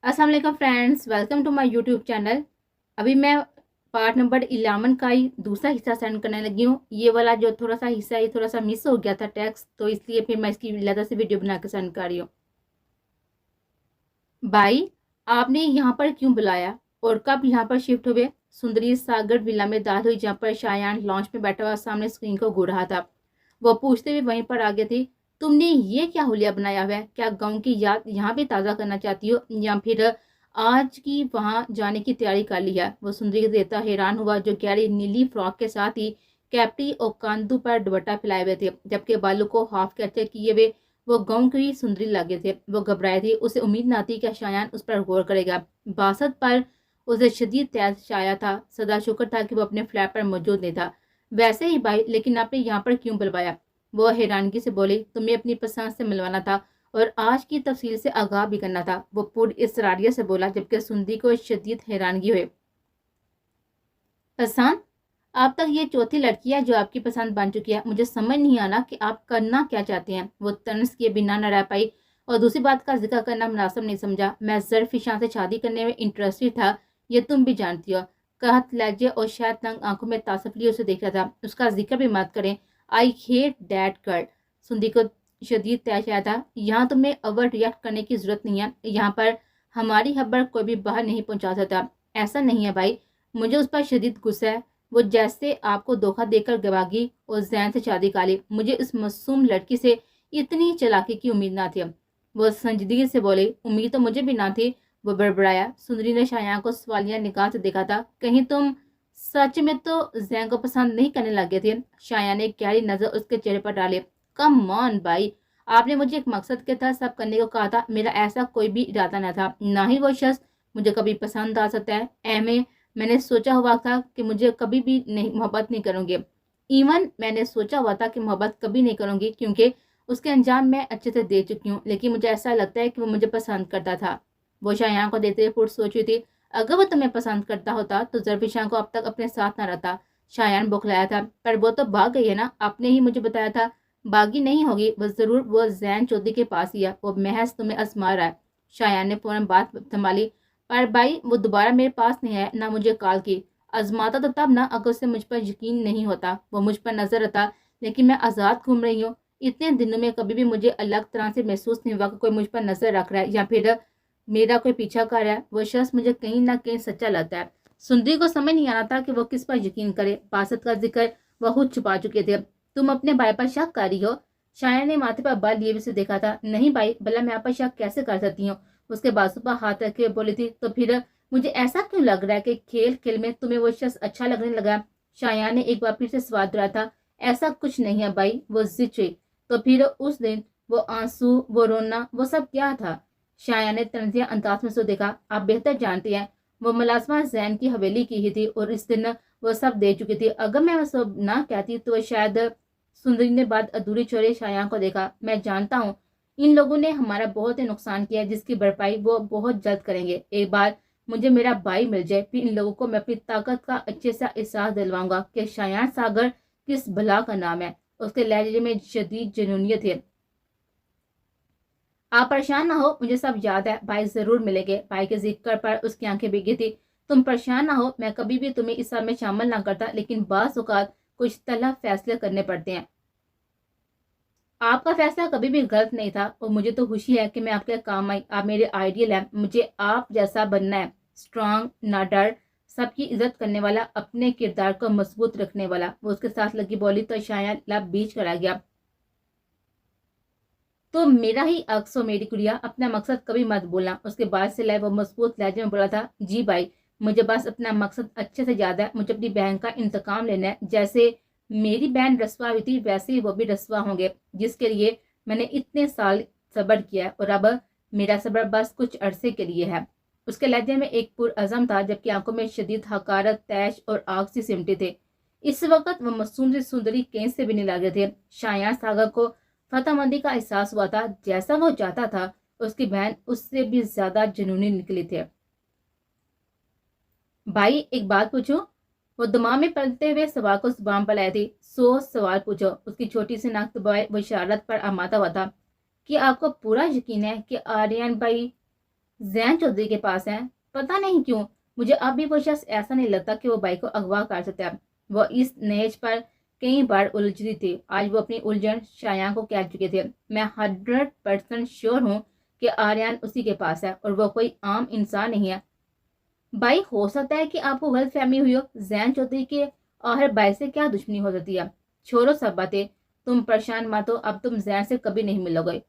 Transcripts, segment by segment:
अस्सलाम वालेकुम friends, welcome to my YouTube channel. अभी मैं पार्ट नंबर 11 का ही दूसरा हिस्सा सेंड करने लगी हूँ। ये वाला जो थोड़ा सा हिस्सा है थोड़ा सा मिस हो गया था टेक्स्ट, तो इसलिए फिर मैं इसकी अलग से वीडियो बना के सेंड कर रही हूँ। भाई, आपने यहाँ पर क्यों बुलाया और कब यहाँ पर शिफ्ट हुए? सुंदरी सागर विला में दाद हुई, जहाँ पर शायान लॉन्च में बैठा हुआ सामने स्क्रीन को घूर रहा था। वो पूछते हुए वहीं पर आ गए थे, तुमने ये क्या हुलिया बनाया हुआ है? क्या गाँव की याद यहाँ भी ताज़ा करना चाहती हो या फिर आज की वहां जाने की तैयारी कर ली है? वो सुंदरी देता हैरान हुआ, जो गहरी नीली फ्रॉक के साथ ही कैप्टी और कांधों पर दुपट्टा फैलाए हुए थे, जबकि बालों को हाफ कैप्चर किए हुए वो गाँव की सुंदरी लगे थे। वो घबराए थे, उसे उम्मीद न थी कि शायान उस पर गौर करेगा। बासत पर उसे शदीद तैस छाया था। सदा शुक्र था कि वो अपने फ्लैट पर मौजूद नहीं था। वैसे ही भाई, लेकिन आपने यहाँ पर क्यों बुलवाया? वो हैरानगी से बोली, तुम्हें अपनी पसंद से मिलवाना था और आज की तफसील से आगाह भी करना था। वो पूरी इसरारियत से बोला, जबकि सुंदरी को शदीद हैरानगी हुई। पसंद? आप तक ये चौथी लड़की है जो आपकी पसंद बन चुकी है। मुझे समझ नहीं आना कि आप करना क्या चाहते हैं। वो तंज किए बिना न रह पाई और दूसरी बात का जिक्र करना मुनासिब नहीं समझा। मैं ज़र्फ ईशान से शादी करने में इंटरेस्टेड था, ये तुम भी जानती हो। कहत लहजे और शायद तंग आंखों में तासफ लिए उसे देख रहा था। उसका जिक्र भी मत करें। I hate that girl. सुंदी को शदीद तैश आया था। यहाँ तुम्हें ओवर रिएक्ट करने की जरूरत नहीं है। यहाँ पर हमारी खबर कोई भी बाहर नहीं पहुंचा सकता। ऐसा नहीं है भाई, मुझे उस पर शदीद गुस्सा है। वो जैसे आपको धोखा देकर गवागी और जैन से शादी का ली। मुझे इस मासूम लड़की से इतनी चालाकी की उम्मीद ना थी। वो संजीदगी से बोले, उम्मीद तो मुझे भी ना थी। वो बड़बड़ाया। सुंदरी ने शायान को सवालिया निगाह से देखा था। कहीं तुम सच में तो जैन को पसंद नहीं करने लगे थे? शायान ने गहरी नजर उसके चेहरे पर डाले। कम ऑन भाई, आपने मुझे एक मकसद के तहत सब करने को कहा था। मेरा ऐसा कोई भी इरादा न था। ना ही वो शख्स मुझे कभी पसंद आ सकता है। मैंने सोचा हुआ था कि मुझे कभी भी नहीं मोहब्बत नहीं करूंगी। इवन मैंने सोचा हुआ था कि मोहब्बत कभी नहीं करूंगी, क्योंकि उसके अंजाम मैं अच्छे से दे चुकी हूँ। लेकिन मुझे ऐसा लगता है कि वो मुझे पसंद करता था। वो शायान को देते हुए फुट सोच रही थी, अगर वो तुम्हें पसंद करता होता तो जरफिशान को अब तक अपने साथ ना रहता। शायान बौखलाया था, पर वो तो भाग गई है ना, आपने ही मुझे बताया था। बागी नहीं होगी वो, जरूर वो जैन चौधरी के पास ही है। वो महज तुम्हें आजमा रहा है। शायान ने फौरन बात संभाली, पर भाई वो दोबारा मेरे पास नहीं है, ना मुझे कॉल की। आजमाता तो तब ना अगर उसे मुझ पर यकीन नहीं होता। वो मुझ पर नजर रखता, लेकिन मैं आज़ाद घूम रही हूँ। इतने दिनों में कभी भी मुझे अलग तरह से महसूस नहीं हुआ कि कोई मुझ पर नजर रख रहा है या फिर मेरा कोई पीछा कर रहा है। वो शख्स मुझे कहीं ना कहीं सच्चा लगता है। सुंदरी को समझ नहीं आ रहा था कि वो किस पर यकीन करे। बासत का जिक्र वह खुद छुपा चुके थे। तुम अपने भाई पर शक कर रही हो? शायद ने माथे पर बाल लिए भी से देखा था। नहीं भाई, भला मैं आप पर शक कैसे कर सकती हूँ? उसके बाजू पर हाथ रखे बोली थी, तो फिर मुझे ऐसा क्यों लग रहा है कि खेल खेल में तुम्हें वो शख्स अच्छा लगने लगा? शायान ने एक बार फिर से सवाल दोहराया था। ऐसा कुछ नहीं है भाई, वो जिद हुई। तो फिर उस दिन वो आंसू, वो रोना, वो सब क्या था? शायान ने तंजिया अंदाज में सो देखा। आप बेहतर जानती हैं, वो मुलाजमा जैन की हवेली की ही थी और इस दिन वो सब दे चुकी थी। अगर मैं वो सब ना कहती तो शायद। सुंदरी ने बात अधूरी छोड़े शायान को देखा। मैं जानता हूँ इन लोगों ने हमारा बहुत ही नुकसान किया, जिसकी भरपाई वो बहुत जल्द करेंगे। एक बार मुझे मेरा भाई मिल जाए, फिर इन लोगों को मैं अपनी ताकत का अच्छे से एहसास दिलवाऊंगा कि शायान सागर किस भला का नाम है। उसके लहजे में शदीद जुनूनियत है। आप परेशान ना हो, मुझे सब याद है। भाई जरूर मिलेंगे। भाई के जिक्र पर उसकी आंखें भीगी थी। तुम परेशान ना हो, मैं कभी भी तुम्हें इस सब में शामिल ना करता, लेकिन बाज़ औक़ात कुछ तलख फैसले करने पड़ते हैं। आपका फैसला कभी भी गलत नहीं था और मुझे तो खुशी है कि मैं आपके काम आई। आप मेरे आइडियल हैं। मुझे आप जैसा बनना है, स्ट्रांग, ना डर, सबकी इज्जत करने वाला, अपने किरदार को मजबूत रखने वाला। वो उसके साथ लगी बोली तो शायद लब बीच करा गया। तो मेरा ही अक्स हो मेरी गुड़िया, अपना मकसद कभी मत भूलना। उसके बाद से लाए वो मजबूत लहजे में बोला था, जी भाई, मुझे बस अपना मकसद अच्छे से याद है। मुझे अपनी बहन का इंतकाम लेना है। जैसे मेरी बहन रसवा हुई थी, वैसे ही वो भी रसवा होंगे, जिसके लिए मैंने इतने साल सब्र किया है और अब मेरा सब्र बस कुछ अरसे के लिए है। उसके लहजे में एक पुरअज़म था, जबकि आंखों में शदीद हकारत, तैश और आग से सिमटे थे। इस वक्त वो मासूम से सुंदरी कहीं से भी नहीं लगे थे। शायान सागर को फतहमंदी का एहसास हुआ था। जैसा वो चाहता था, उसकी बहन उससे भी ज्यादा जुनूनी निकली थी। भाई एक बात पूछूं? वो दिमाग में पलते हुए सवाल को जुबान पर लाई थी। सो सवाल पूछो। उसकी छोटी सी नाक दबाए वो इशारत पर आमादा हुआ था। कि आपको पूरा यकीन है कि आर्यन भाई जैन चौधरी के पास है। पता नहीं क्यों मुझे अब भी वो शख्स ऐसा नहीं लगता कि वो बाई को अगवा कर सकता है। वो इस नहेज पर कई बार उलझती थी। आज वो अपनी उलझन शायान को कह चुके थे। मैं 100% श्योर हूँ कि आर्यन उसी के पास है और वो कोई आम इंसान नहीं है। भाई हो सकता है कि आपको गलत फहमी हुई हो। जैन चौधरी के और भाई से क्या दुश्मनी हो सकती है? छोड़ो सब बातें, तुम परेशान मत हो, अब तुम जैन से कभी नहीं मिलोगे।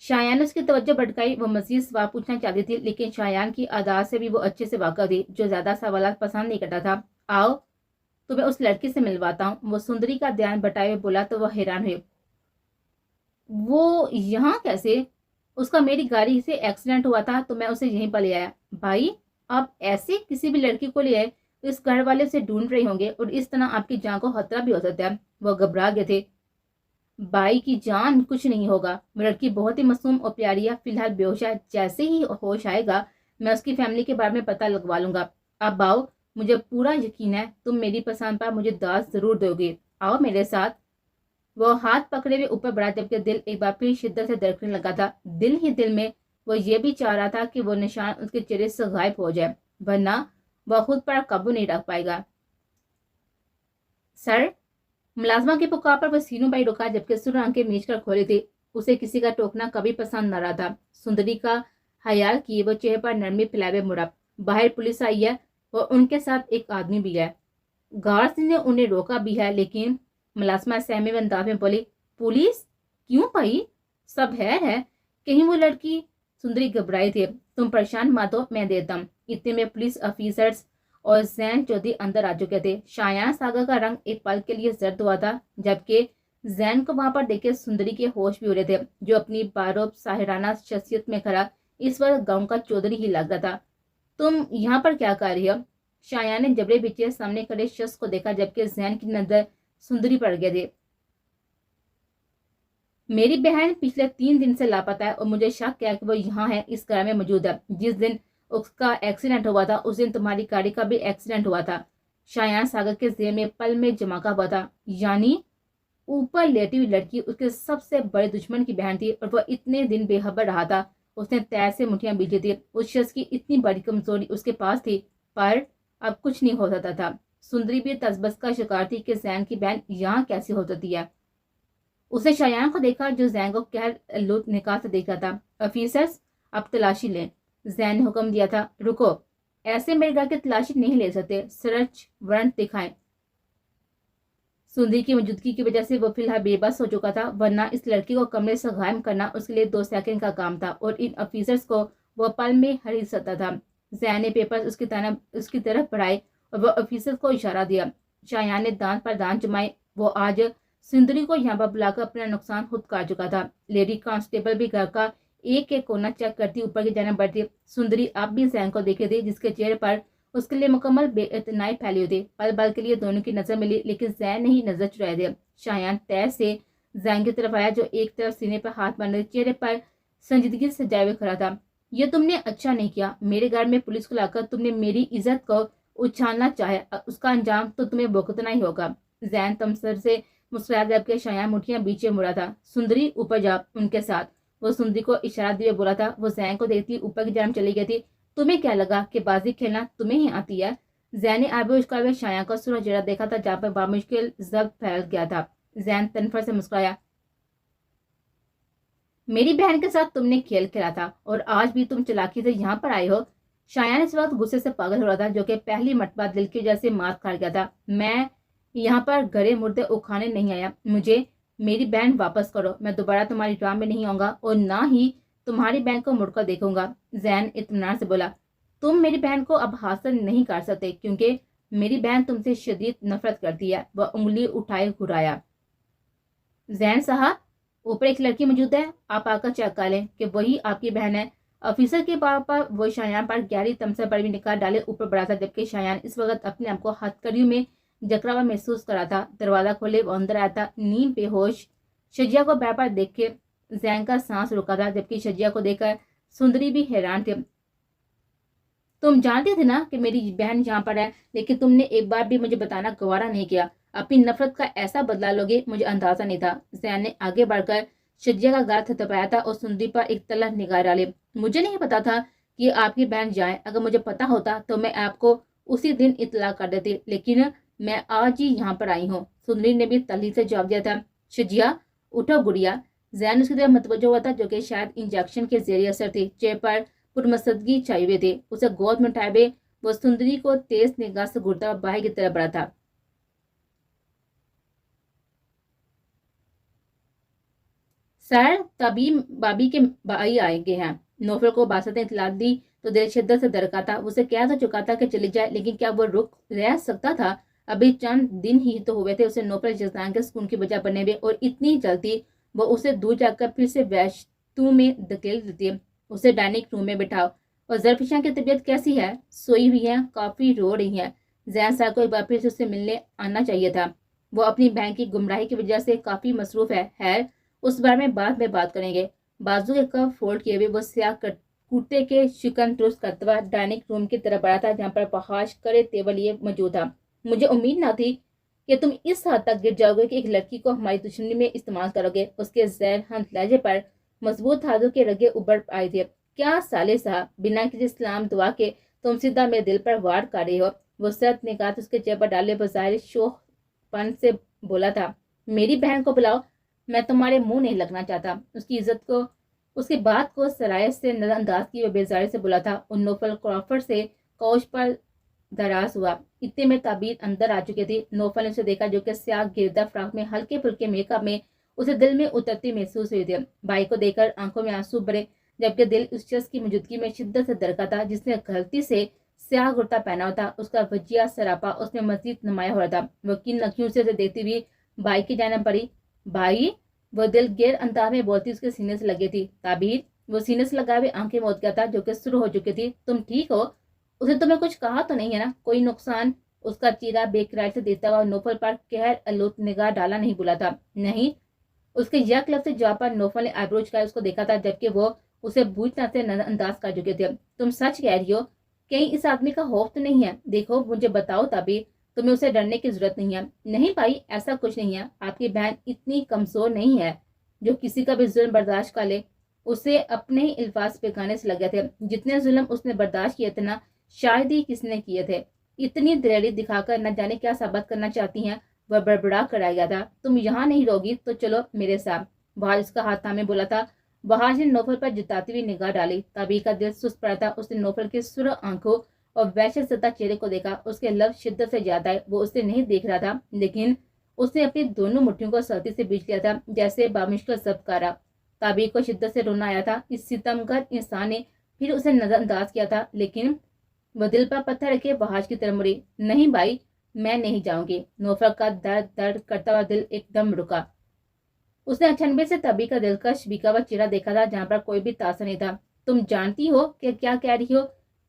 शायान ने उसकी तवज्जो भटकाई। वो मजीद सवाल पूछना चाहती थी लेकिन शायान की अदा से भी वो अच्छे से वाकिफ थी, जो ज्यादा सवाल पसंद नहीं करता था। आओ तुम्हें उस लड़की से मिलवाता हूँ, वो सुंदरी का ध्यान बटाए हुए बोला तो वह हैरान हुए। वो यहाँ कैसे? उसका मेरी गाड़ी से एक्सीडेंट हुआ था तो मैं उसे यहीं पर ले आया। भाई आप ऐसे किसी भी लड़की को ले आए, इस घर वाले से ढूंढ रहे होंगे और इस तरह आपकी जान को खतरा भी हो सकता है। वो घबरा गए थे। बाई की जान कुछ नहीं होगा, वो लड़की बहुत ही मासूम और प्यारी है, फिलहाल बेहोश है। जैसे ही होश आएगा मैं उसकी फैमिली के बारे में पता लगवा लूंगा। अब आओ, मुझे पूरा यकीन है तुम मेरी पसंद पर मुझे दाज जरूर दोगे। आओ मेरे साथ। वो हाथ पकड़े हुए ऊपर बढ़ा जबकि दिल एक बार फिर शिद्दत से धड़कने लगा था। दिल ही दिल में वो ये भी चाह रहा था कि वो निशान उसके चेहरे से गायब हो जाए, वरना वह खुद पर काबू नहीं रख पाएगा। सर, मुलाजमा की पुकार पर वो सीनू भाई रुका जबकि सुर आंखें मीच कर खोली थी। उसे किसी का टोकना कभी पसंद न रहा था। सुंदरी का ख्याल किए वो चेहरे पर नरमी फैलाए मुड़ा। बाहर पुलिस आई है और उनके साथ एक आदमी भी है। गार्ड ने उन्हें रोका भी है लेकिन मुलाजमा सहमे अंदाज में बोली, पुलिस क्यों भाई? सब है कहीं वो लड़की? सुंदरी घबराई थी। तुम परेशान मत हो, मैं देता हूँ। इतने में पुलिस ऑफिसर्स और जैन चौधरी अंदर आ चुके थे। शायान सागर का रंग एक पल के लिए जर्द हुआ था जबकि जैन को वहां पर देखे सुंदरी के होश भी हो रहे थे, जो अपनी बारोब साहिराना शख्सियत में खड़ा इस वक्त गांव का चौधरी ही लग रहा था। तुम यहाँ पर क्या कर रही हो? शायान ने जबरे पीछे सामने खड़े शख्स को देखा जबकि जैन की नजर सुंदरी पड़ गए थे। मेरी बहन पिछले 3 दिन से लापता है और मुझे शक है कि वो यहाँ है, इस घर में मौजूद है। जिस दिन उसका एक्सीडेंट हुआ था उस दिन तुम्हारी गाड़ी का भी एक्सीडेंट हुआ था। शायान सागर के जेब में पल में जमाका हुआ था। यानी ऊपर लेटी हुई लड़की उसके सबसे बड़े दुश्मन की बहन थी और वह इतने दिन बेखबर रहा था। उसने तय से मुठियां बीजी थी। उस शख्स की इतनी बड़ी कमजोरी उसके पास थी, पर अब कुछ नहीं हो सकता था। सुंदरी भी तसबस का शिकार थी कि जैन की बहन यहाँ कैसी हो सकती है। उसने शायान को देखा जो जैन को कहर लुत निकाह से देखा था। ऑफिसर्स अब तलाशी लें, जैन ने हुक्म दिया था। रुको, ऐसे मेरे घर की तलाशी नहीं ले सकते, सर्च वारंट दिखाएं। सुंदरी की मौजूदगी की वजह से वो फिलहाल बेबस हो चुका था, वरना इस लड़की को कमरे से गायब करना उसके लिए 2 सेकंड का काम था और इन ऑफिसर्स को वो पल में हरी सकता था। जैन ने पेपर उसकी तरफ बढ़ाए और वह ऑफिसर को इशारा दिया। शायान ने दांत पर दांत जमाए। वो आज सुंदरी को यहाँ पर बुलाकर अपना नुकसान खुद कर चुका था। लेडी कांस्टेबल भी घर का एक एक कोना चेक करती ऊपर की जाने बढ़ती। सुंदरी अब भी जैन को देखे थी जिसके चेहरे पर उसके लिए मुकम्मल बेइतनाई फैली हुई थी। पल पल के लिए दोनों की नजर मिली लेकिन जैन नहीं नजर चुराए थे। शायान तय से जैन की तरफ आया जो एक तरफ सीने पर हाथ बांधे चेहरे पर संजीदगी से सजाए हुए खड़ा था। ये तुमने अच्छा नहीं किया। मेरे घर में पुलिस को लाकर तुमने मेरी इज्जत को उछालना चाहे, उसका अंजाम तो तुम्हें भुगतना ही होगा। जैन तमसर से मुस्कुराया जबकि शायान मुठियां बीचे मुड़ा था। सुंदरी ऊपर जा उनके साथ, वो सुंदरी को इशारा दिए बोला था। वो जैन को देखती ऊपर की जानब चली गई थी। तुम्हें क्या लगा कि बाजी खेलना तुम्हें ही आती है? जैन ने आबो उसका वे शायान का सूरज जरा देखा था जहाँ पर बामुश्किल जब्त फैल गया था। जैन तनफर से मुस्कुराया। मेरी बहन के साथ तुमने खेल खेला था और आज भी तुम चालाकी से यहाँ पर आए हो। शायान इस वक्त गुस्से से पागल हो रहा था जो कि पहली मरतबा दिल की वजह से मात खा गया था। मैं यहाँ पर गरे मुर्दे उखाने नहीं आया, मुझे मेरी बहन वापस करो। मैं दोबारा तुम्हारी राह में नहीं आऊंगा और ना ही तुम्हारी बहन को मुड़कर देखूंगा। जैन इत्मीनान से बोला। तुम मेरी बहन को अब हासिल नहीं कर सकते क्योंकि मेरी बहन तुमसे शदीद नफरत करती है। वह उंगली उठाए घुराया। जैन साहब, ऊपर एक लड़की मौजूद है, आप आकर चेक कर लें कि वही आपकी बहन है। ऑफिसर के बार पर वो शायान पर गहरी तमसा पर भी निकाल डाले ऊपर बढ़ा था जबकि शायान इस वक्त अपने आप को हथकड़ियों में जकड़ा हुआ महसूस करा था। दरवाजा खोले वो अंदर आया था, नीम बेहोश शजिया को बैठ पर देख के जैन का सांस रुका था जबकि शजिया को देखकर सुंदरी भी हैरान थे। तुम जानते थे ना कि मेरी बहन यहाँ पर है, लेकिन तुमने एक बार भी मुझे बताना गवारा नहीं किया। अपनी नफरत का ऐसा बदला लोगे मुझे अंदाजा नहीं था। जैन ने आगे बढ़कर शजिया का गाल थपथपाया था और सुंदरी पर एक तलख निगाह डाली। مجھے نہیں پتا تھا کہ آپ کی بہن جائے، اگر مجھے پتا ہوتا تو میں آپ کو اسی دن اطلاع کر دیتی، لیکن میں آج ہی یہاں پر آئی ہوں۔ سندری نے بھی تلخی سے جواب دیا تھا۔ شجیا اٹھو گڑیا۔ زین اس کی طرف متوجہ ہوا تھا، جو کہ شاید انجیکشن کے ذریعے اثر تھی۔ چہرے پر پرمسدگی چھائی ہوئی تھی۔ اسے گود میں اٹھائے ہوئے وہ سندری کو تیز نگاہ سے گھورتا باہر کی طرف بڑھا تھا۔ سر، طبیب بابی کے بھائی آئے گئے ہیں۔ نوفل کو باسط نے اطلاع دی تو دل شدت سے دھڑکا تھا۔ اسے کہہ تو چکا تھا کہ چلی جائے، لیکن کیا وہ رک رہ سکتا تھا؟ ابھی چند دن ہی تو ہوئے تھے اسے نوفل جزدان کے سکون کی وجہ بنے ہوئے، اور اتنی جلدی وہ اسے دور جا کر پھر سے وحشتوں میں دھکیل دیتی ہے۔ اسے ڈائننگ روم میں بٹھاؤ۔ اور زرفشاں کی طبیعت کیسی ہے؟ سوئی ہوئی ہے، کافی رو رہی ہے۔ زین صاحب کو ایک بار پھر سے اسے ملنے آنا چاہیے تھا۔ وہ اپنی بہن کی گمراہی کی وجہ سے کافی مصروف ہے۔ خیر، اس بارے میں بعد میں بات کریں گے۔ بازو کے کف فولڈ کیے ہوئے وہ سیاہ کرتے کے شکن درست کرتا ہوا ڈائننگ روم کی طرف بڑھا تھا، جہاں پر فحاش کرے ٹیبل لیے موجود تھا۔ مجھے امید نہ تھی کہ تم اس حد تک گر جاؤ گے کہ ایک لڑکی کو ہماری دشمنی میں استعمال کرو گے۔ اس کے زہر ہنس لہجے پر مضبوط ہاتھوں کے رگے ابھر آئے تھے۔ کیا سالے صاحب، بنا کسی سلام دعا کے تم سیدھا میرے دل پر وار کر رہے ہو؟ وہ سخت نگاہ اس کے چہرے پر ڈالے بظاہر شوخ پن سے بولا تھا۔ میری بہن کو بلاؤ، میں تمہارے منہ نہیں لگنا چاہتا۔ اس کی عزت کو، اس کی بات کو سرایت سے نظر انداز کی وہ بیزاری سے بولا تھا، اور نوفل کرافرڈ سے کوچ پر دراز ہوا۔ اتنے میں تعبیر اندر آ چکی تھی۔ نوفل نے اسے دیکھا، جو کہ سیاہ گردہ فراق میں ہلکے پھلکے میک اپ میں اسے دل میں اترتی محسوس ہوئی تھی۔ بھائی کو دیکھ کر آنکھوں میں آنسو بھرے، جبکہ دل اس شخص کی موجودگی میں شدت سے دھڑکا تھا جس نے غلطی سے سیاہ کرتا پہنا ہوا تھا۔ اس کا وجیہ سراپا اس میں مزید نمایاں ہو رہا تھا۔ وہ کن اکھیوں سے اسے دیکھتی ہوئی بھائی کی جانب بڑھی۔ بھائی، وہ دل گیر انداز میں بولتی اس کے سینے سے لگی تھی۔ تعبیر، وہ سینے سے لگائے ہوئے آنکھیں موت گیا تھا، جو کہ شروع ہو چکی تھی۔ تم ٹھیک ہو؟ اسے تمہیں کچھ کہا تو نہیں ہے نا؟ کوئی نقصان؟ اس کا چہرہ بے قراری سے دیکھتا ہوا نوفل پر قہر آلود نگاہ ڈالا نہیں بولا تھا۔ نہیں۔ اس کے یک لفظ سے جواب پر نوفل نے آئی برو جھکائے اس کو دیکھا تھا، جبکہ وہ اسے بوجھ طرح سے نظر انداز کر چکے تھے۔ تم سچ کہہ رہی ہو؟ کہیں اس آدمی کا خوف تو نہیں ہے؟ دیکھو، مجھے بتاؤ تعبیر، تمہیں اسے ڈرنے کی ضرورت نہیں ہے۔ نہیں بھائی، ایسا کچھ نہیں ہے۔ آپ کی بہن اتنی کمزور نہیں ہے جو کسی کا بھی ظلم برداشت کر لے۔ اسے اپنے ہی الفاظ پھینکانے سے لگے تھے۔ جتنے ظلم اس نے برداشت کیے تھے نا، شاید ہی کس نے کیے تھے۔ اتنی دلیری دکھا کر نہ جانے کیا ثابت کرنا چاہتی ہیں؟ وہ بڑبڑا کر آ گیا تھا۔ تم یہاں نہیں رہوگی تو چلو میرے ساتھ۔ بہار اس کا ہاتھ تھامے بولا تھا۔ بہار نے نوفل پر جتاتی ہوئی نگاہ ڈالی۔ تعبیر کا دل سست پڑا تھا۔ اس نے نوفل کے سرخ آنکھوں اور وحشت زدہ چہرے کو دیکھا۔ اس کے لفظ شدت سے زیادہ ہے۔ وہ اسے نہیں دیکھ رہا تھا، لیکن اس نے اپنی دونوں مٹھیوں کو سختی سے بیچ لیا تھا، جیسے بامشکل ضبط کرا۔ تعبیر کو شدت سے رونا آیا تھا۔ اس ستمگر انسان نے پھر اسے نظر انداز کیا تھا، لیکن وہ دل پر پتھر رکھے بہاج کی طرف مڑی۔ نہیں بھائی، میں نہیں جاؤں گی۔ نوفل کا درد درد کرتا ہوا دل ایک دم رکا۔ اس نے اچانبے سے تعبیر کا دلکش بھیگا ہوا چہرہ دیکھا تھا، جہاں پر کوئی بھی تاثر نہیں تھا۔ تم جانتی ہو کہ کیا کہہ رہی ہو؟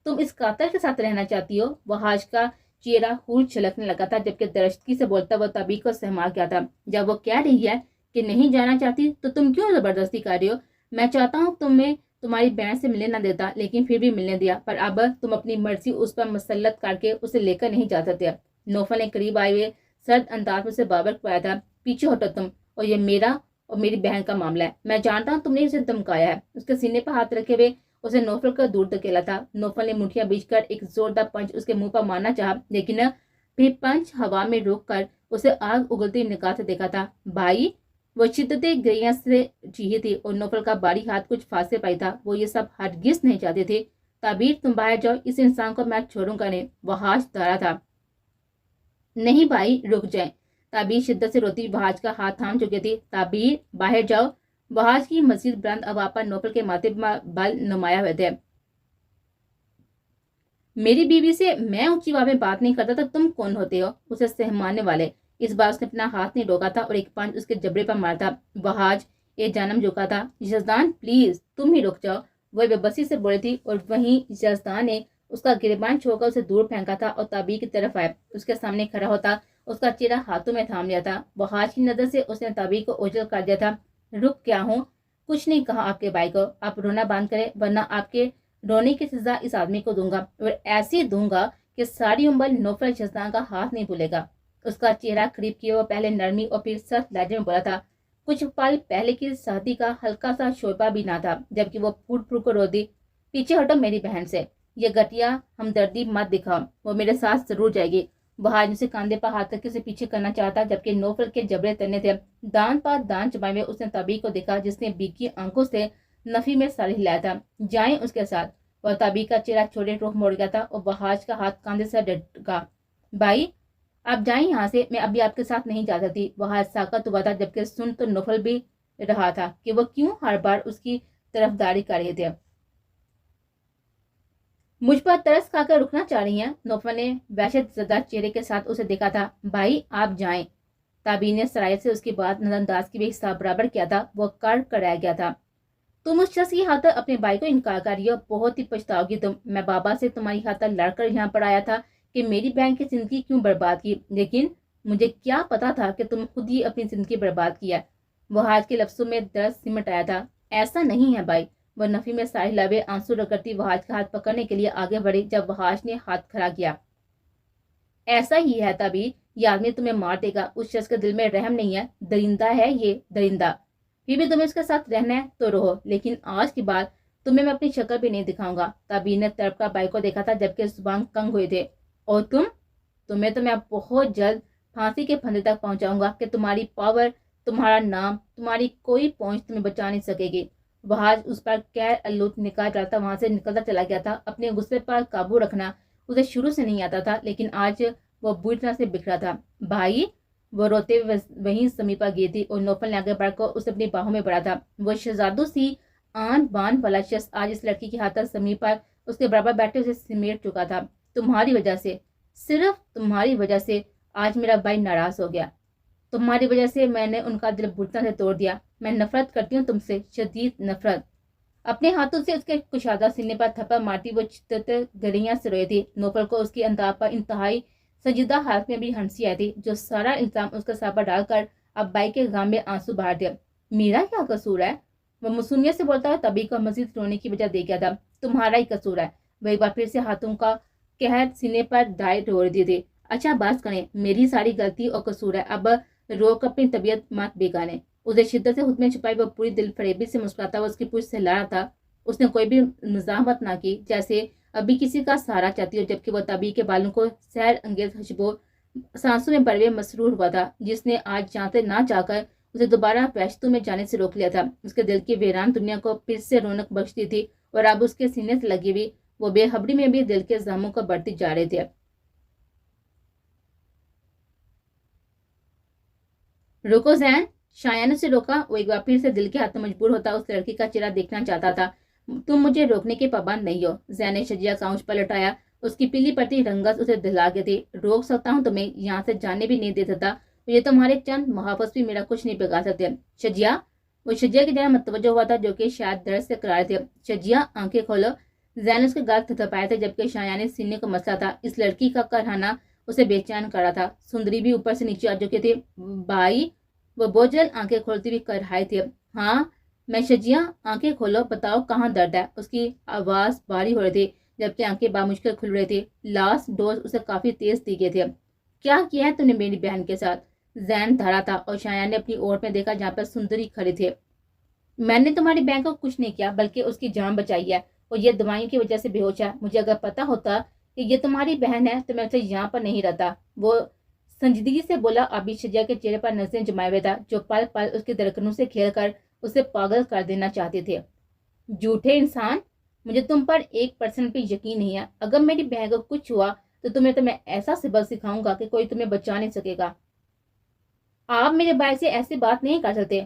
تم اس قاتل کے ساتھ رہنا چاہتی ہو؟ بہاج کا چہرہ خون چھلکنے لگا تھا، جبکہ درشتگی سے بولتا وہ تعبیر کو سہما گیا تھا۔ جب وہ کہہ رہی ہے کہ نہیں جانا چاہتی تو تم کیوں زبردستی کر رہی ہو؟ میں چاہتا ہوں تمہیں تمہاری بہن سے ملنے نہ دیتا، لیکن پھر بھی ملنے دیا، پر اب تم اپنی مرضی اس پر مسلط کر کے اسے لے کر نہیں جا سکتے۔ نوفل نے قریب آئے ہوئے سرد انداز میں اسے بابر پایا تھا۔ پیچھے ہٹو تم، اور یہ میرا اور میری بہن کا معاملہ ہے۔ میں جانتا ہوں تم نے اسے دھمکایا ہے۔ اس کے سینے پر ہاتھ رکھے ہوئے اسے نوفل کا دور دھکیلا تھا۔ نوفل نے مٹھیاں بیچ کر ایک زوردار پنچ اس کے منہ پر مارنا چاہا، لیکن پھر پنچ ہوا میں روک کر اسے آگ اگلتی نگاہ سے دیکھا تھا۔ بھائی، وہ شدت گریہ سے چیخی تھی، اور نوفل کا باری ہاتھ کچھ فاصلے پائی تھا۔ وہ یہ سب ہرگز نہیں چاہتے تھے۔ تعبیر، تم باہر جاؤ، اس انسان کو میں چھوڑوں گا نہیں، وحاج دھارا تھا۔ نہیں بھائی، رک جائیں۔ تعبیر شدت سے روتی وحاج کا ہاتھ تھام چکی تھی۔ تعبیر، باہر جاؤ۔ وحاج کی مزید بلند آواز پر نوفل کے ماتھے بل نمایاں ہوئے تھے۔ میری بیوی سے میں اونچی آواز میں بات نہیں کرتا تو تم کون ہوتے ہو اسے سہمانے والے؟ اس بار اس نے اپنا ہاتھ نہیں روکا تھا اور ایک پنچ اس کے جبڑے پر مارا تھا۔ وحاج ایک جانب جھکا تھا۔ یزدان پلیز، تم ہی رک جاؤ، وہ بے بسی سے بولی تھی، اور وہیں یزدان نے اس کا گریبان چھوڑ کر اسے دور پھینکا تھا اور تعبیر کی طرف آئے۔ اس کے سامنے کھڑا ہوتا اس کا چہرہ ہاتھوں میں تھام لیا تھا۔ وحاج کی نظر سے اس نے تعبیر کو اوجھل کر دیا تھا۔ رک کیا ہوں؟ کچھ نہیں کہا آپ کے بھائی کو۔ آپ رونا بند کریں، ورنہ آپ کے رونے کی سزا اس آدمی کو دوں گا، اور ایسی دوں گا کہ ساری عمر نوفل یزدان کا ہاتھ نہیں بھولے گا۔ اس کا چہرہ قریب کیے وہ پہلے نرمی اور پھر سخت لہجے میں بولا تھا۔ کچھ پل پہلے کی سختی کا ہلکا سا شوربہ بھی نہ تھا، جبکہ وہ پھوٹ پھوٹ کر رو دی۔ پیچھے ہٹو میری بہن سے, یہ گٹیا ہمدردی مت دکھاؤ, وہ میرے ساتھ ضرور جائے گی. وہاج اسے کاندھے پر ہاتھ رکھ کے اسے پیچھے کرنا چاہتا, جبکہ نوفل کے جبڑے تنے تھے. دان پا دان چبائے ہوئے اس نے تابی کو دیکھا جس نے بیکی آنکھوں سے نفی میں سر ہلایا تھا. جائیں اس کے ساتھ. اور تابی کا چہرہ چھوڑے رخ موڑ گیا تھا اور وہاج کا ہاتھ کاندھے سے ڈٹکا. بھائی آپ جائیں یہاں سے, میں ابھی آپ کے ساتھ نہیں جا سکتی. وہاج ساکت ہوا تھا, جبکہ سن تو نوفل بھی رہا تھا کہ وہ کیوں ہر بار اس کی طرفداری کر رہے تھے. مجھ پر ترس کھا کر رکنا چاہ رہی ہیں؟ نوفل نے وحشت زدہ چہرے کے ساتھ اسے دیکھا تھا. بھائی آپ جائیں. تابی نے سرایت سے اس کی بات نظر انداز کی بھی حساب برابر کیا تھا. وہ کر رہ گیا تھا. تم اس شخص کی خاطر اپنے بھائی کو انکار کر رہی ہو, بہت ہی پچھتاؤ گی تم. میں بابا سے تمہاری خاطر لڑ کر یہاں پر آیا تھا کہ میری بہن کی زندگی کیوں برباد کی, لیکن مجھے کیا پتا تھا کہ تم خود ہی اپنی زندگی برباد کی ہے. وہ آج کے لفظوں میں درد سمٹ آیا تھا. ایسا نہیں ہے بھائی. وہ نفی میں ساحل لبے آنسو رگڑتی وہاج کا ہاتھ پکڑنے کے لیے آگے بڑھی, جب وہاج نے ہاتھ کھڑا کیا. ایسا ہی ہے تبھی, یہ آدمی تمہیں مار دے گا. اس شخص کے دل میں رحم نہیں ہے, درندہ ہے یہ, درندہ. پھر بھی تمہیں اس کے ساتھ رہنا ہے تو رہو, لیکن آج کے بعد تمہیں میں اپنی شکل بھی نہیں دکھاؤں گا. تابی نے تڑپ کا بھائی کو دیکھا تھا, جبکہ زبان کنگ ہوئے تھے. اور تمہیں تو میں بہت جلد پھانسی کے پھندے تک پہنچاؤں گا کہ تمہاری پاور, تمہارا نام, تمہاری کوئی پہنچ تمہیں بچا نہیں سکے گی. وہاج اس پر کیر الوت نکال ڈالتا وہاں سے نکلتا چلا گیا تھا. اپنے غصے پر قابو رکھنا اسے شروع سے نہیں آتا تھا, لیکن آج وہ بری طرح سے بکھرا تھا. بھائی, وہ روتے وہیں سمی پر گئی تھی اور نوفل نے آگے بڑھ کر اسے اپنی باہوں میں بڑھا تھا. وہ شہزادوں سی آن بان والا شخص آج اس لڑکی کی ہاتھ سمی پر اس کے برابر بیٹھے اسے سمیٹ چکا تھا. تمہاری وجہ سے, صرف تمہاری وجہ سے آج میرا بھائی ناراض ہو گیا. تمہاری وجہ سے میں نے ان کا دل بری طرح سے توڑ دیا. میں نفرت کرتی ہوں تم سے, شدید نفرت. اپنے ہاتھوں سے اس کے کشادہ سینے پر تھپڑ مارتی وہ گریاں سے روئی تھی. نوفل کو اس کی انداز پر انتہائی سنجیدہ حالت میں بھی ہنسی آئی تھی, جو سارا الزام اس کے سر پر ڈال کر اب بھائی کے غم میں آنسو بہا دیا. میرا کیا قصور ہے؟ وہ معصومیت سے بولتا ہے. تبھی کو مزید رونے کی وجہ دے گیا تھا. تمہارا ہی قصور ہے. وہ ایک بار پھر سے ہاتھوں کا قہر سینے پر ڈائٹ روڑ دیے تھے. اچھا بس کریں, میری ساری غلطی اور قصور ہے, اب رو کر اپنی طبیعت مت بگاڑیں. اسے شدت سے خود میں چھپائی وہ پوری دل فریبی سے مسکراتا ہوا اس کی پوچھ سے لڑا تھا. اس نے کوئی بھی مزاحمت نہ کی, جیسے ابھی کسی کا سہارا چاہتی ہو, جبکہ وہ تبھی کے بالوں کو سیر انگیز خوشبو سانسوں میں بڑے مسرور ہوا تھا, جس نے آج جاتے نہ جا کر اسے دوبارہ وحشتوں میں جانے سے روک لیا تھا. اس کے دل کی ویران دنیا کو پھر سے رونق بخشتی تھی, اور اب اس کے سینے سے لگی ہوئی وہ بے خبری میں بھی دل کے زخموں کو بڑھتی جا رہے تھے. رکو زین, شایان نے اسے روکا. وہ ایک بار پھر سے دل کے ہاتھوں مجبور ہوتا اس لڑکی کا چہرہ دیکھنا چاہتا تھا. تم مجھے روکنے کے پابند نہیں ہو. زین نے شجیہ کا اونچ پر لٹایا. اس کی پیلی پڑتی رنگت اسے دہلا گئی تھی. روک سکتا ہوں تمہیں, یہاں سے جانے بھی نہیں دے سکتا. یہ تمہارے چند محافظ بھی میرا کچھ نہیں بگاڑ سکتے. شجیہ, وہ شجیہ کی جانب متوجہ ہوا تھا, جو کہ شاید درد سے کرائے تھے. شجیہ آنکھیں کھولو. زین نے اس کے گال تھپائے تھے, جبکہ شایان نے سینے کو مسلا تھا. اس لڑکی کا کرہانا اسے بے چین کر رہا تھا. سندری بھی اوپر سے نیچے آ چکی تھی. بھائی, وہ بہت جلد آنکھیں کھولتی ہوئی کر رہے تھے. ہاں میں شجیہ, آنکھیں کھولو, بتاؤ کہاں درد ہے. اس کی آواز بھاری ہو رہی تھی, جبکہ آنکھیں بامشکل کھل رہی تھی. لاسٹ ڈوز اسے کافی تیز دی گئے تھے. کیا کیا ہے تم نے میری بہن کے ساتھ؟ زین دھڑا تھا, اور شایان نے اپنی اور میں دیکھا جہاں پر سندری کھڑی تھے. میں نے تمہاری بہن کو کچھ نہیں کیا, بلکہ اس کی جان بچائی ہے, اور یہ دوائیوں کی وجہ سے بے ہوش ہے. مجھے اگر پتا ہوتا کہ یہ تمہاری بہن ہے تو میں اسے یہاں پر نہیں رہتا. وہ سنجیدگی سے بولا. ابھی شجیہ کے چہرے پر نظریں جمائے ہوئے تھا, جو پل پل اس کے دھڑکنوں سے کھیل کر اسے پاگل کر دینا چاہتے تھے. جھوٹے انسان, مجھے تم پر 1% بھی یقین نہیں ہے. اگر میری بہن کو کچھ ہوا تو میں ایسا سبق سکھاؤں گا کہ کوئی تمہیں بچا نہیں سکے گا. آپ میرے بھائی سے ایسی بات نہیں کر سکتے.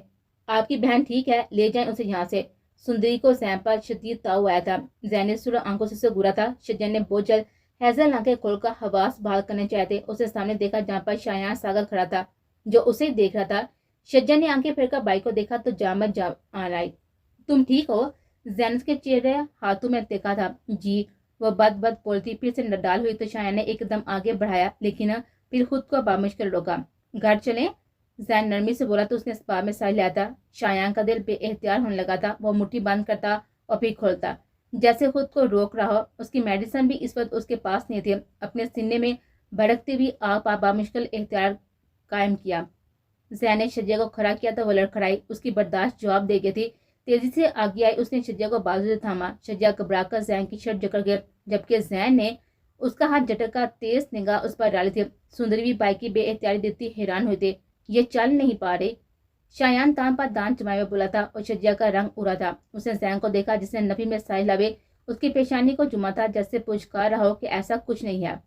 آپ کی بہن ٹھیک ہے, لے جائیں اسے یہاں سے. سندری کو زین پر شدید تاؤ آیا تھا. زین نے سرخ آنکھوں سے گورا تھا. شجیہ نے بہت جلد ہیزل آنکھیں کھول کر حواس بحال کرنے چاہے تھے. اسے سامنے دیکھا جہاں پر شایان ساگر کھڑا تھا, جو اسے دیکھ رہا تھا. شجیہ نے آنکھیں پھیر کر بھائی کو دیکھا تو جامت آن آئی. تم ٹھیک ہو؟ زین کے چہرے ہاتھوں میں دیکھا تھا. جی, وہ بد بولتی پھر سے ڈال ہوئی تو شایان نے ایک دم آگے بڑھایا, لیکن پھر خود کو بامشکل روکا. گھر چلیں, زین نرمی سے بولا تو اس نے اس بار میں سہ لیا تھا. شایان کا دل بے اختیار ہونے لگا تھا. وہ مٹھی بند کرتا اور پھر کھولتا, جیسے خود کو روک رہا ہو. اس کی میڈیسن بھی اس وقت اس کے پاس نہیں تھی. اپنے سینے میں بھڑکتی ہوئی آگ پر بامشکل اختیار قائم کیا. زین نے شجیہ کو کھڑا کیا تو وہ لڑکھڑائی. اس کی برداشت جواب دے گئی تھی. तेजी से आगे आई। उसने शज्जा को बाजू से थामा। शज्जा घबरा कर जैन की शर्ट जकड़ गया, जबकि जैन ने उसका हाथ झटका। तेज निगाह उस पर डाली थी। सुंदरी भी बाइक की बेएहतियाती देखती हैरान हुए थे। ये चल नहीं पा रही। शायान तान पर दान जमाए हुए बोला था और शज्जा का रंग उड़ा था। उसने जैन को देखा जिसने नफी में साहिल लबे उसकी पेशानी को जुमा था, जैसे पुचकार रहा हो कि ऐसा कुछ नहीं है।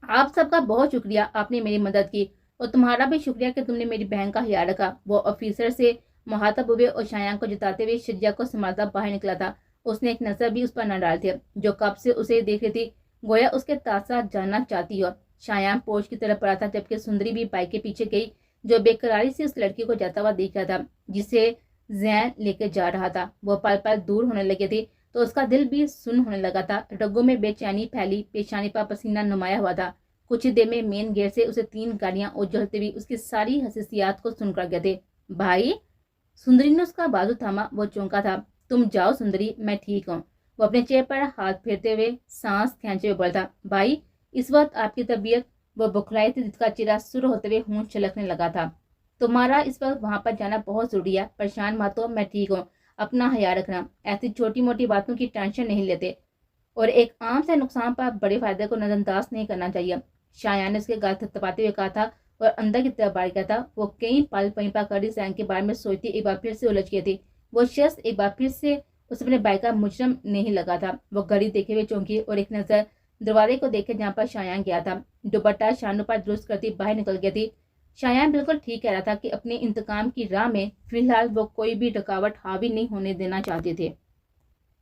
आप सबका बहुत शुक्रिया, आपने मेरी मदद की, और तुम्हारा भी शुक्रिया कि तुमने मेरी बहन का ख्याल रखा। वो ऑफिसर से मुहातब हुए और शायान को जिताते हुए शज्जा को संभालता बाहर निकला था। उसने एक नजर भी उस पर न डाली थी, जो कब से उसे देख रही थी, गोया उसके साथ जानना चाहती हो। शायान पोर्च की तरफ पड़ा था, जबकि सुंदरी भी बाइक के पीछे गई, जो बेकरारी से उस लड़की को जाता हुआ देख रहा था जिसे जैन लेके जा रहा था। वो पल पल दूर होने लगे थे तो उसका दिल भी सुन होने लगा था। रगों में बेचैनी फैली, पेशानी पर पसीना नुमाया हुआ था। कुछ ही देर में मेन गेट से उसे 3 गाड़ियां उजलते हुए उसकी सारी हसीसियात को सुनकर गए थे। भाई, सुंदरी ने उसका बाजू थामा। वो चौंका था। तुम जाओ सुंदरी, मैं ठीक हूँ। वो अपने चेहरे पर हाथ फेरते हुए सांस खींचते हुए बोला था, भाई इस वक्त आपकी तबीयत? वो बुखलाई थी, जिसका चेहरा सुर होते हुए होंठ छलकने लगा था। तुम्हारा इस वक्त वहां पर जाना बहुत जरूरी है। परेशान मत हो, मैं ठीक हूँ। अपना ख्याल रखना। ऐसी छोटी मोटी बातों की टेंशन नहीं लेते, और एक आम से नुकसान पर बड़े फायदे को नजरअंदाज नहीं करना चाहिए। शायान ने उसके गाल थपथपाते हुए कहा था और अंदर की तरफ बढ़ गया था। वो कई पल वहीं पर खड़ी जैन के बारे में सोचती एक बार फिर से उलझ गई थी। वो शख्स एक बार फिर से उस अपने बाइक का मुजरम नहीं लगा था। वो घड़ी देखे हुए चौंकी और एक नजर दरवाजे को देखे जहाँ पर शायान गया था। दुपट्टा शानों पर दुरुस्त करती बाहर निकल गई थी। शायान बिल्कुल ठीक कह रहा था कि अपने इंतकाम की राह में फिलहाल वो कोई भी रुकावट हावी नहीं होने देना चाहते थे।